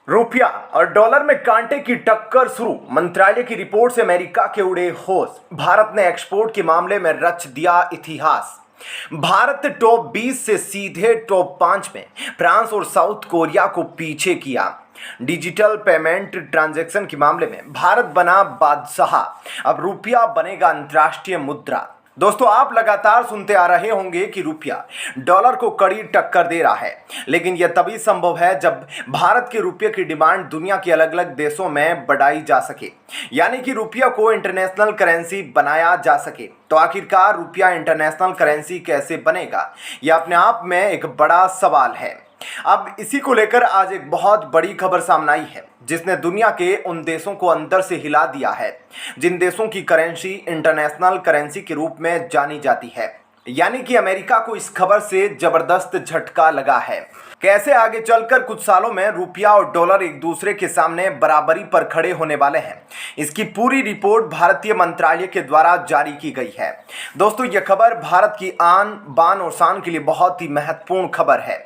रुपया और डॉलर में कांटे की टक्कर शुरू। मंत्रालय की रिपोर्ट से अमेरिका के उड़े होश। भारत ने एक्सपोर्ट के मामले में रच दिया इतिहास। भारत टॉप 20 से सीधे टॉप 5 में फ्रांस और साउथ कोरिया को पीछे किया। डिजिटल पेमेंट ट्रांजैक्शन के मामले में भारत बना बादशाह। अब रुपया बनेगा अंतर्राष्ट्रीय मुद्रा। दोस्तों, आप लगातार सुनते आ रहे होंगे कि रुपया डॉलर को कड़ी टक्कर दे रहा है, लेकिन यह तभी संभव है जब भारत के रुपये की डिमांड दुनिया के अलग अलग देशों में बढ़ाई जा सके, यानी कि रुपया को इंटरनेशनल करेंसी बनाया जा सके। तो आखिरकार रुपया इंटरनेशनल करेंसी कैसे बनेगा, यह अपने आप में एक बड़ा सवाल है। अब इसी को लेकर आज एक बहुत बड़ी खबर सामने आई है, जिसने दुनिया के उन देशों को अंदर से हिला दिया है जिन देशों की करेंसी इंटरनेशनल करेंसी के रूप में जानी जाती है। यानी कि अमेरिका को इस खबर से जबरदस्त झटका लगा है। कैसे आगे चलकर कुछ सालों में रुपया और डॉलर एक दूसरे के सामने बराबरी पर खड़े होने वाले हैं, इसकी पूरी रिपोर्ट भारतीय मंत्रालय के द्वारा जारी की गई है। दोस्तों, यह खबर भारत की आन बान और शान के लिए बहुत ही महत्वपूर्ण खबर है।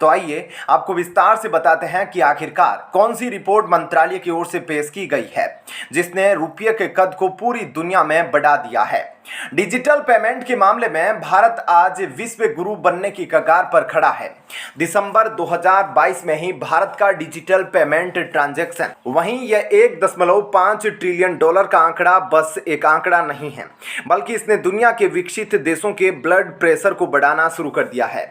तो आइए आपको विस्तार से बताते हैं कि आखिरकार कौन सी रिपोर्ट मंत्रालय की ओर से पेश की गई है, जिसने रुपये के कद को पूरी दुनिया में बढ़ा दिया है। डिजिटल पेमेंट के मामले में भारत आज विश्व गुरु बनने की कगार पर खड़ा है। दिसंबर 2022 में ही भारत का डिजिटल पेमेंट ट्रांजैक्शन, वहीं यह 1.5 ट्रिलियन डॉलर का आंकड़ा बस एक आंकड़ा नहीं है, बल्कि इसने दुनिया के विकसित देशों के ब्लड प्रेशर को बढ़ाना शुरू कर दिया है।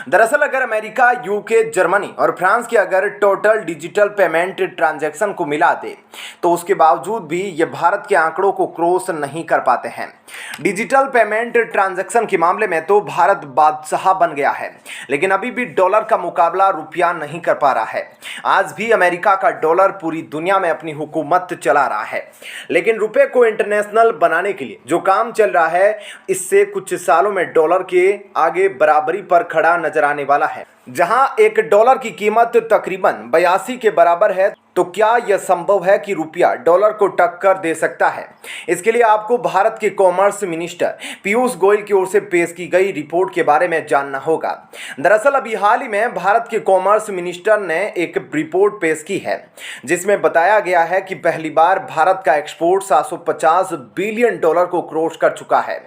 दरअसल अगर अमेरिका, यूके, जर्मनी और फ्रांस के अगर टोटल डिजिटल पेमेंट ट्रांजैक्शन को मिला दे, तो उसके बावजूद भी ये भारत के आंकड़ों को क्रॉस नहीं कर पाते हैं। डिजिटल पेमेंट ट्रांजैक्शन के मामले में तो भारत बादशाह बन गया है, लेकिन अभी भी डॉलर का मुकाबला रुपया नहीं कर पा रहा है। आज भी अमेरिका का डॉलर पूरी दुनिया में अपनी हुकूमत चला रहा है, लेकिन रुपये को इंटरनेशनल बनाने के लिए जो काम चल रहा है, इससे कुछ सालों में डॉलर के आगे बराबरी पर खड़ा नजर आने वाला है। जहां एक डॉलर की कीमत तकरीबन 82 के बराबर है, तो क्या यह संभव है कि रुपया डॉलर को टक्कर दे सकता है? इसके लिए आपको भारत के कॉमर्स मिनिस्टर पीयूष गोयल की ओर से पेश की गई रिपोर्ट के बारे में जानना होगा। दरअसल अभी हाल ही में भारत के कॉमर्स मिनिस्टर ने एक रिपोर्ट पेश की है, जिसमें बताया गया है कि पहली बार भारत का एक्सपोर्ट 750 बिलियन डॉलर को क्रॉस कर चुका है।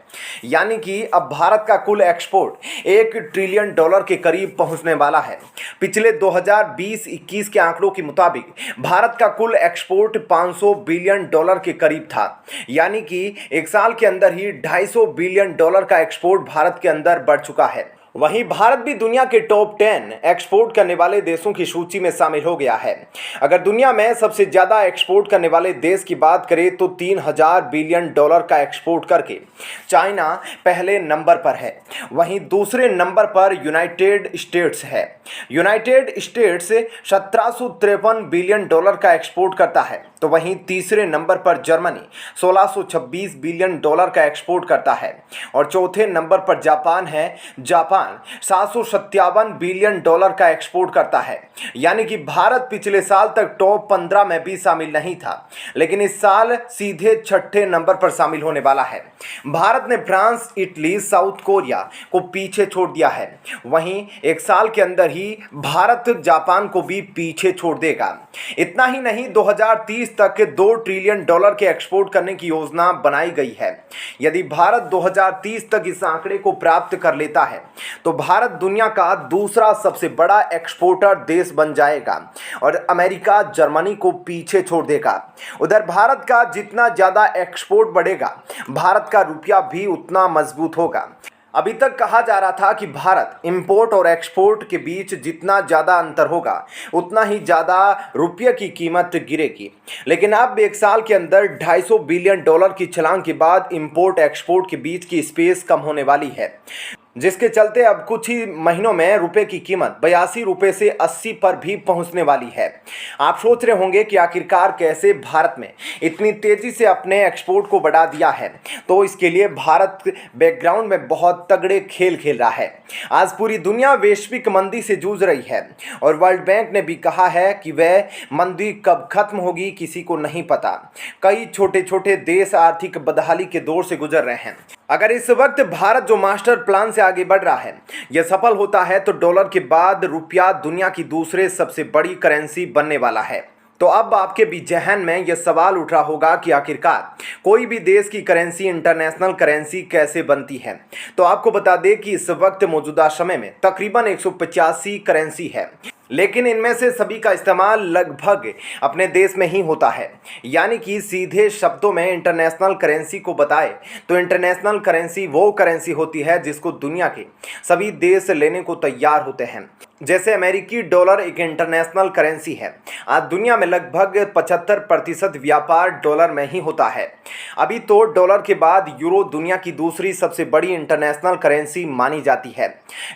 यानी कि अब भारत का कुल एक्सपोर्ट 1 ट्रिलियन डॉलर के करीब पहुंचने वाला है। पिछले 2020-21 के आंकड़ों के मुताबिक भारत का कुल एक्सपोर्ट 500 बिलियन डॉलर के करीब था। यानी कि एक साल के अंदर ही 250 बिलियन डॉलर का एक्सपोर्ट भारत के अंदर बढ़ चुका है। वहीं भारत भी दुनिया के टॉप 10 एक्सपोर्ट करने वाले देशों की सूची में शामिल हो गया है। अगर दुनिया में सबसे ज़्यादा एक्सपोर्ट करने वाले देश की बात करें तो 3000 बिलियन डॉलर का एक्सपोर्ट करके चाइना पहले नंबर पर है। वहीं दूसरे नंबर पर यूनाइटेड स्टेट्स है। यूनाइटेड स्टेट्स 1753 बिलियन डॉलर का एक्सपोर्ट करता है। तो वहीं तीसरे नंबर पर जर्मनी 1626 बिलियन डॉलर का एक्सपोर्ट करता है और चौथे नंबर पर जापान है। जापान 757 बिलियन डॉलर का एक्सपोर्ट करता है। यानी कि भारत पिछले साल तक टॉप 15 में भी शामिल नहीं था, लेकिन इस साल सीधे छठे नंबर पर शामिल होने वाला है। भारत ने फ्रांस, इटली, साउथ कोरिया को पीछे छोड़ दिया है। वहीं एक साल के अंदर ही भारत जापान को भी पीछे छोड़ देगा। इतना ही नहीं, 2030 तक 2 ट्रिलियन डॉलर के एक्सपोर्ट करने की योजना बनाई गई है। यदि भारत 2030 तक इस आंकड़े को प्राप्त कर लेता है, तो भारत दुनिया का दूसरा सबसे बड़ा एक्सपोर्टर देश बन जाएगा और अमेरिका, जर्मनी को पीछे छोड़ देगा। उधर भारत का जितना ज़्यादा एक्सपोर्ट बढ़ेगा, भारत का रुपया भी उतना मजबूत होगा। अभी तक कहा जा रहा था कि भारत इंपोर्ट और एक्सपोर्ट के बीच जितना ज़्यादा अंतर होगा, उतना ही ज़्यादा रुपये की कीमत गिरेगी। लेकिन अब एक साल के अंदर 250 बिलियन डॉलर की छलांग के बाद इंपोर्ट एक्सपोर्ट के बीच की स्पेस कम होने वाली है, जिसके चलते अब कुछ ही महीनों में रुपए की कीमत 82 रुपये से 80 पर भी पहुंचने वाली है। आप सोच रहे होंगे कि आखिरकार कैसे भारत में इतनी तेज़ी से अपने एक्सपोर्ट को बढ़ा दिया है। तो इसके लिए भारत बैकग्राउंड में बहुत तगड़े खेल खेल रहा है। आज पूरी दुनिया वैश्विक मंदी से जूझ रही है और वर्ल्ड बैंक ने भी कहा है कि वह मंदी कब खत्म होगी किसी को नहीं पता। कई छोटे छोटे देश आर्थिक बदहाली के दौर से गुजर रहे हैं। अगर इस वक्त भारत जो मास्टर प्लान से आगे बढ़ रहा है यह सफल होता है तो डॉलर के बाद रुपया दुनिया की दूसरे सबसे बड़ी करेंसी बनने वाला है। तो अब आपके भी जहन में यह सवाल उठ रहा होगा कि आखिरकार कोई भी देश की करेंसी इंटरनेशनल करेंसी कैसे बनती है। तो आपको बता दें कि इस वक्त मौजूदा समय में तकरीबन 185 करेंसी है, लेकिन इनमें से सभी का इस्तेमाल लगभग अपने देश में ही होता है। यानी कि सीधे शब्दों में इंटरनेशनल करेंसी को बताए तो इंटरनेशनल करेंसी वो करेंसी होती है जिसको दुनिया के सभी देश लेने को तैयार होते हैं। जैसे अमेरिकी डॉलर एक इंटरनेशनल करेंसी है। आज दुनिया में लगभग 75% व्यापार डॉलर में ही होता है। अभी तो डॉलर के बाद यूरो दुनिया की दूसरी सबसे बड़ी इंटरनेशनल करेंसी मानी जाती है।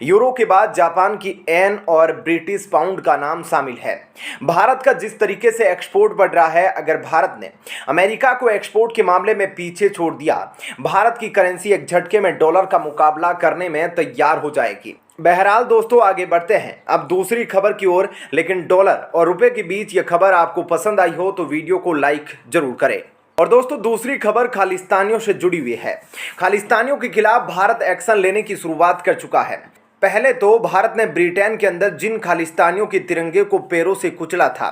यूरो के बाद जापान की येन और ब्रिटिश पाउंड का नाम शामिल है। भारत का जिस तरीके से एक्सपोर्ट बढ़ रहा है, अगर भारत ने अमेरिका को एक्सपोर्ट के मामले में पीछे छोड़ दिया, भारत की करेंसी एक झटके में डॉलर का मुकाबला करने में तैयार हो जाएगी। बहरहाल दोस्तों, आगे बढ़ते हैं अब दूसरी खबर की ओर। लेकिन डॉलर और रुपए के बीच यह खबर आपको पसंद आई हो तो वीडियो को लाइक जरूर करें। और दोस्तों, दूसरी खबर खालिस्तानियों से जुड़ी हुई है। खालिस्तानियों के खिलाफ भारत एक्शन लेने की शुरुआत कर चुका है। पहले तो भारत ने ब्रिटेन के अंदर जिन खालिस्तानियों के तिरंगे को पैरों से कुचला था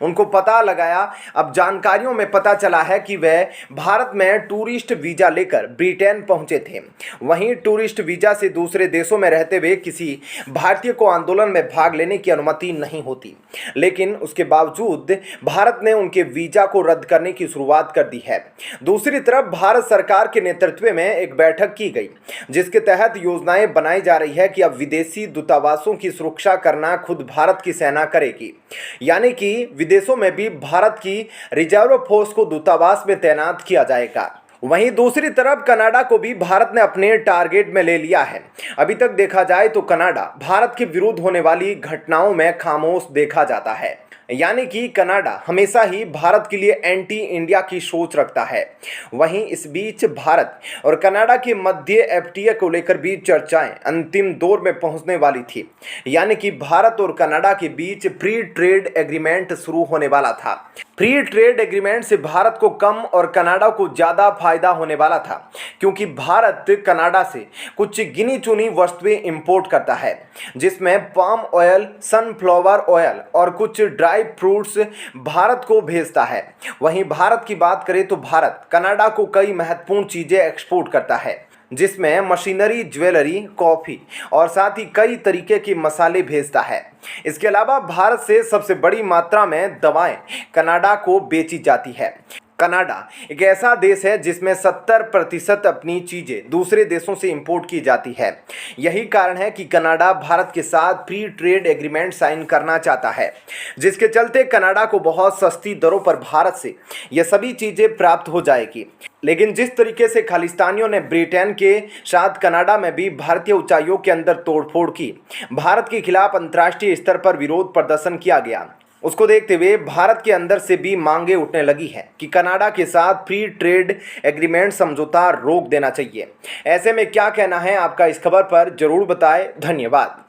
उनको पता लगाया। अब जानकारियों में पता चला है कि वह भारत में टूरिस्ट वीजा लेकर ब्रिटेन पहुंचे थे। वहीं टूरिस्ट वीजा से दूसरे देशों में रहते हुए किसी भारतीय को आंदोलन में भाग लेने की अनुमति नहीं होती, लेकिन उसके बावजूद भारत ने उनके वीजा को रद्द करने की शुरुआत कर दी है। दूसरी तरफ भारत सरकार के नेतृत्व में एक बैठक की गई जिसके तहत योजनाएं बनाई जा रही है कि विदेशी दूतावासों की सुरक्षा करना खुद भारत की सेना करेगी। यानी कि विदेशों में भी भारत की रिजर्व फोर्स को दूतावास में तैनात किया जाएगा। वहीं दूसरी तरफ कनाडा को भी भारत ने अपने टारगेट में ले लिया है। अभी तक देखा जाए तो कनाडा भारत के विरुद्ध होने वाली घटनाओं में खामोश देखा जाता है। यानी कि कनाडा हमेशा ही भारत के लिए एंटी इंडिया की सोच रखता है। वहीं इस बीच भारत और कनाडा के मध्य एफटीए को लेकर भी चर्चाएं अंतिम दौर में पहुंचने वाली थी। यानी कि भारत और कनाडा के बीच फ्री ट्रेड एग्रीमेंट शुरू होने वाला था। फ्री ट्रेड एग्रीमेंट से भारत को कम और कनाडा को ज़्यादा फायदा होने वाला था, क्योंकि भारत कनाडा से कुछ गिनी चुनी वस्तुएं इंपोर्ट करता है जिसमें पाम ऑयल, सनफ्लावर ऑयल और कुछ ड्राई फ्रूट्स भारत को भेजता है। वहीं भारत की बात करें तो भारत कनाडा को कई महत्वपूर्ण चीज़ें एक्सपोर्ट करता है जिसमें मशीनरी, ज्वेलरी, कॉफ़ी और साथ ही कई तरीके के मसाले भेजता है। इसके अलावा भारत से सबसे बड़ी मात्रा में दवाएं कनाडा को बेची जाती है। कनाडा एक ऐसा देश है जिसमें 70% अपनी चीज़ें दूसरे देशों से इंपोर्ट की जाती है। यही कारण है कि कनाडा भारत के साथ फ्री ट्रेड एग्रीमेंट साइन करना चाहता है, जिसके चलते कनाडा को बहुत सस्ती दरों पर भारत से ये सभी चीज़ें प्राप्त हो जाएगी। लेकिन जिस तरीके से खालिस्तानियों ने ब्रिटेन के साथ कनाडा में भी भारतीय उच्चायों के अंदर तोड़फोड़ की, भारत के खिलाफ अंतर्राष्ट्रीय स्तर पर विरोध प्रदर्शन किया गया, उसको देखते हुए भारत के अंदर से भी मांगे उठने लगी है कि कनाडा के साथ फ्री ट्रेड एग्रीमेंट समझौता रोक देना चाहिए। ऐसे में क्या कहना है आपका इस खबर पर, जरूर बताएं। धन्यवाद।